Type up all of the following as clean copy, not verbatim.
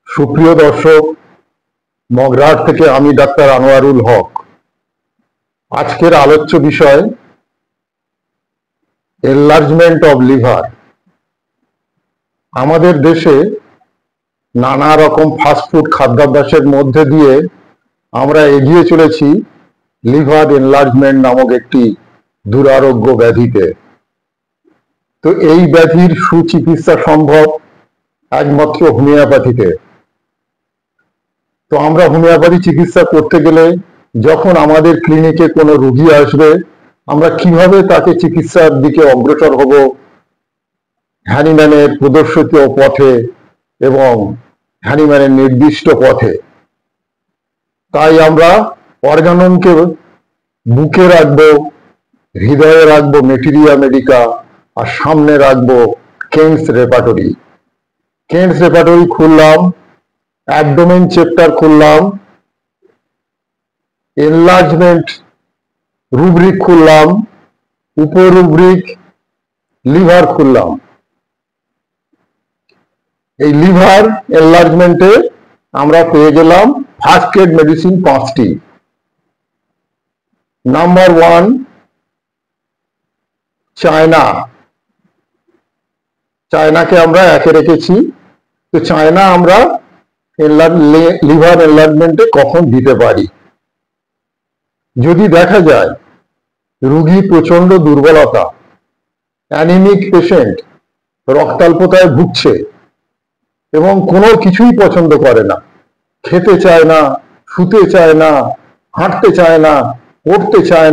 সুপ্রিয় দর্শক, মগরাহাট থেকে আমি ডাক্তার আনোয়ারুল হক। আজকের আলোচ্য বিষয় এনলার্জমেন্ট অব লিভার। আমাদের দেশে নানা রকম ফাস্টফুড খাদ্যাভ্যাসের মধ্যে দিয়ে আমরা এগিয়ে চলেছি লিভার এনলার্জমেন্ট নামক একটি দুরারোগ্য ব্যাধিতে। তো এই ব্যাধির সুচিকিৎসা সম্ভব একমাত্র হোমিওপ্যাথিতে। তো আমরা হোমিওপ্যাথি চিকিৎসা করতে গেলে যখন আমাদের ক্লিনিকে কোনো রোগী আসবে, আমরা কিভাবে তাকে চিকিৎসার দিকে অগ্রসর হব হ্যানিম্যানের প্রদর্শিত পথে এবং হ্যানিম্যানের নির্দিষ্ট পথে। তাই আমরা অর্গাননকে বুকে রাখবো, হৃদয়ে রাখবো মেটেরিয়া মেডিকা, আর সামনে রাখবো কেন্টস রেপার্টরি। কেন্টস রেপার্টরি খুললাম, অ্যাবডোমেন চ্যাপ্টার খুললাম, এনলার্জমেন্ট রুব্রিক খুললাম, উপ রুব্রিক লিভার খুললাম। এই লিভার এনলার্জমেন্টে আমরা পেয়ে গেলাম ফার্স্ট এড মেডিসিন 5টি। Number 1, China. চায়নাকে আমরা একে রেখেছি। তো চায়না আমরা লিভার এনলার্জমেন্টে কখন দিতে পারি? যদি দেখা যায় রোগী প্রচন্ড দুর্বলতা, অ্যানিমিক পেশেন্ট, রক্তাল্পতায় ভুগছে এবং কোনো কিছুই পছন্দ করে না, খেতে চায় না, শুতে চায় না, হাঁটতে চায় না, পড়তে চায়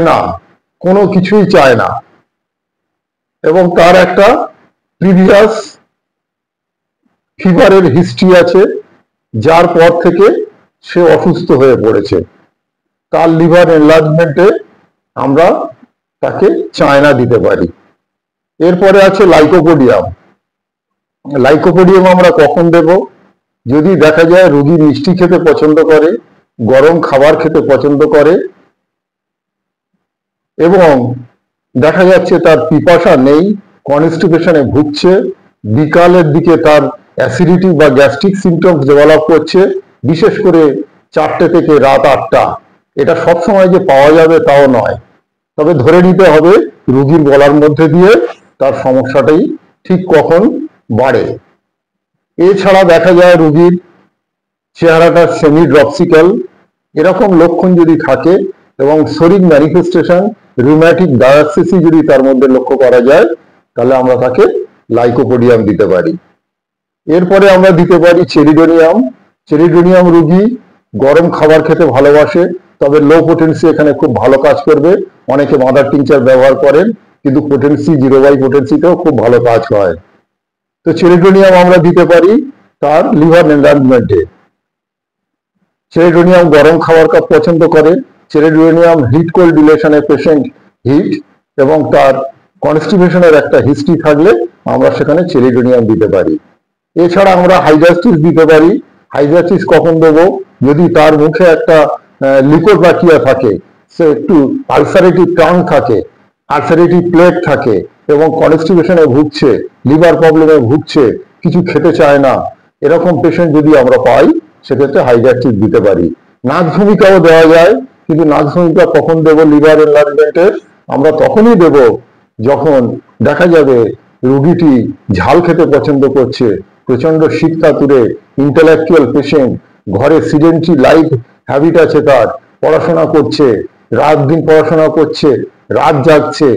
না, কোনো কিছুই চায় না, এবং তার একটা প্রিভিয়াস ফিভারের হিস্ট্রি আছে, যার পর থেকে সে অসুস্থ হয়ে পড়েছে, তার লিভার এনলার্জমেন্টে আমরা তাকে চায়না দিতে পারি। এরপরে আছে লাইকোপোডিয়াম। লাইকোপোডিয়াম আমরা কখন দেব? যদি দেখা যায় রোগী মিষ্টি খেতে পছন্দ করে, গরম খাবার খেতে পছন্দ করে এবং দেখা যাচ্ছে তার পিপাসা নেই, কনস্টিপেশনে ভুগছে, বিকালের দিকে তার অ্যাসিডিটি বা গ্যাস্ট্রিক সিমটমস ডেভেলপ করছে, বিশেষ করে 4টে থেকে রাত 8টা। এটা সবসময় যে পাওয়া যাবে তাও নয়, তবে ধরে নিতে হবে রোগীর বলার মধ্যে দিয়ে তার সমস্যাটাই ঠিক কখন বাড়ে। এছাড়া দেখা যায় রোগীর চেহারাটা সেমি ড্রপসিক্যাল, এরকম লক্ষণ যদি থাকে এবং শরীর ম্যানিফেস্টেশন রিউম্যাটিক ডায়াসিসি যদি তার মধ্যে লক্ষ্য করা যায়, তাহলে আমরা তাকে লাইকোপোডিয়াম দিতে পারি। এরপরে আমরা দিতে পারি চেরিডোনিয়াম। চেরিডোনিয়াম রোগী গরম খাবার খেতে ভালোবাসে, তবে লো পোটেন্সি এখানে খুব ভালো কাজ করবে। অনেকে মাদার টিংচার ব্যবহার করেন, কিন্তু পোটেন্সি 0 পোটেন্সিতেও খুব ভালো কাজ হয়। তো চেরিডোনিয়াম আমরা দিতে পারি তার লিভার এনলার্জমেন্টে। চেরিডোনিয়াম গরম খাবার পছন্দ করে, চেরিডোনিয়াম হিট কোল্ড রিলেশনে পেশেন্ট হিট এবং তার কনস্টিপেশনের একটা হিস্ট্রি থাকলে আমরা সেখানে চেরিডোনিয়াম দিতে পারি। এছাড়া আমরা হাইড্রাস্টিস দিতে পারি। হাইড্রাস্টিস কখন দেবো? যদি তার মুখে একটা লিকোপ্যাকিয়া থাকে, সে একটু আলসারেটিভ টাং থাকে, আলসারেটিভ প্লেট থাকে এবং কনস্টিপেশনে ভুগছে, লিভার প্রবলেমে ভুগছে, কিছু খেতে চায় না, এরকম পেশেন্ট যদি আমরা পাই সেক্ষেত্রে হাইড্রাস্টিস দিতে পারি। নাক ভূমিকাও দেওয়া যায়, কিন্তু নাক ভূমিকা কখন দেব লিভার এনলার্জমেন্টে? আমরা তখনই দেব যখন দেখা যাবে রোগীটি ঝাল খেতে পছন্দ করছে, প্রচন্ড শীত কাতুরে, ইন্টেলেকচুয়াল পেশেন্ট, ঘরে সিডেন্টারি লাইফ হ্যাবিট আছে, তার পড়াশোনা করছে, রাত দিন পড়াশোনা করছে, রাত জাগছে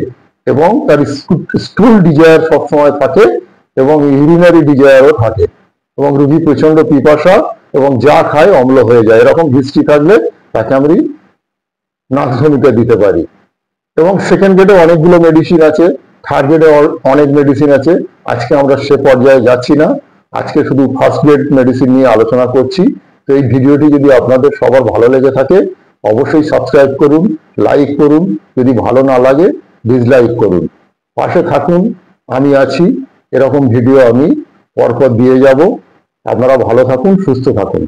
এবং তার স্টুল ডিজায়ার সবসময় থাকে এবং ইউরিনারি ডিজায়ারও থাকে এবং রোগী প্রচন্ড পিপাসা এবং যা খায় অম্ল হয়ে যায়, এরকম হিস্ট্রি থাকলে তাকে আমরা নাকভূমিকা দিতে পারি। এবং সেকেন্ড গ্রেডে অনেকগুলো মেডিসিন আছে, থার্ড গ্রেডে অনেক মেডিসিন আছে। আজকে আমরা সে পর্যায়ে যাচ্ছি না, আজকে শুধু ফার্স্ট গ্রেড মেডিসিন নিয়ে আলোচনা করছি। তো এই ভিডিওটি যদি আপনাদের সবার ভালো লেগে থাকে অবশ্যই সাবস্ক্রাইব করুন, লাইক করুন, যদি ভালো না লাগে ডিসলাইক করুন, পাশে থাকুন, আমি আছি, এরকম ভিডিও আমি পরপর দিয়ে যাব। আপনারা ভালো থাকুন, সুস্থ থাকুন।